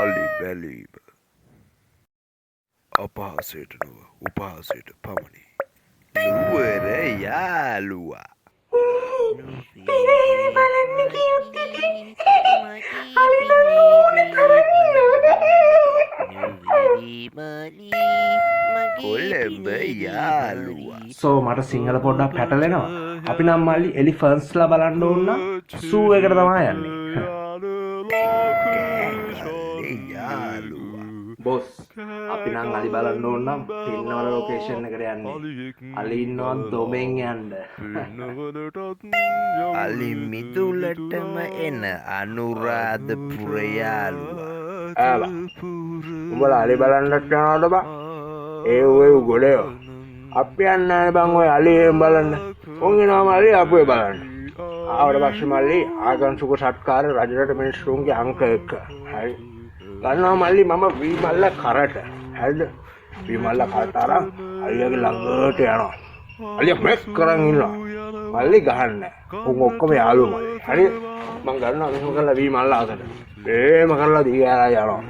අලි බැලීම අපහසයට නොව උපහසයට පමණි. නුවර යාළුවා. පිනේ බලන්න කියොත් ඉතින් අලිතර ඕනේ කොළඹ යාළුවා. සෝ මට සිංහල පොඩ්ඩක් පැටලෙනවා. අපි නම් මල්ලි එලිෆන්ට්ස්ලා බලන්න ඕන නම් සූ එකට තමයි යන්නේ. කෑගල්ලේ යාළුවා. බොස් අපි නම් අලි බලන්න ඕන නම් පින්නවල ලොකේෂන් එකට යන්නේ. අලි ඉන්නවා දොමෙන් යන්න. අලි මිදුලටම එන අනුරාධපුර යාළුවා. ඈලා උඹලා අලි බලන්නත් යනවද බං? ඒ ඔය ගොඩයෝ අපි යන්නේ නැහැ බං ඔය අලි බලන්න. උන් එනවා මල්ලි අපේ බලන්න. ආවට පස්සේ මල්ලි ආගන්තුක සත්කාර රජරට මිනිස්සුන්ගේ අංක 1. හරි. ගන්නවා මල්ලි මම වීමල්ල කරට. හරිද? වීමල්ල කරට අරන් අලියගේ ළඟට යනවා. අලිය මෙක් කරන් ඉන්නවා. මල්ලි ගහන්නේ. උන් ඔක්කොම යාළුවෝ මල්ලි. හරි. මං ගන්නවා මෙහෙම කරලා වීමල්ල අතට. එහෙම කරලා දිගාරා යනවා.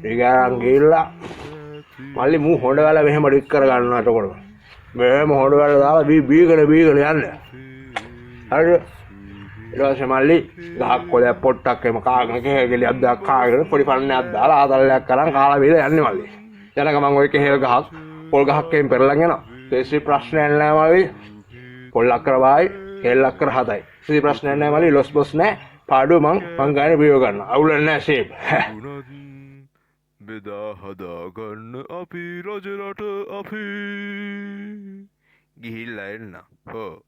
දිගාරන් ගිහිල්ලා මල්ලි මූ හොඬ වල මෙහෙම ඩික් කර ගන්නවා එතකොට. මෙහෙම හොඬ වල දාලා බීගෙන යන්නේ. හරිද? ඊට පස්සේ මල්ලි ගහක් කොලයක් පොට්ටක් එම කාගෙන කෙහෙල්ගලියක් දාක් කාගෙන පොඩි පන්නයක් දාලා ආතල්ලයක් කරන් කාලා බීලා යන්නේ මල්ලි. යන ගමන් ඔය කෙහෙල් ගහක් පොල් ගහක් එම් පෙරලන් යනවා. කිසි ප්‍රශ්නයක් නැහැ මල්ලි. පොල් අක්කර 5යි කෙහෙල් අක්කර 7යි. කිසි ප්‍රශ්නයක් නැහැ මල්ලි. ලොස් බොස් නැහැ. පාඩුව මං ගානේ බියව ගන්නවා. අවුලක් නැහැ සේප්. බෙදා හදා ගන්න අපි රජරට අපි ගිහිල්ලා එන්න. හෝ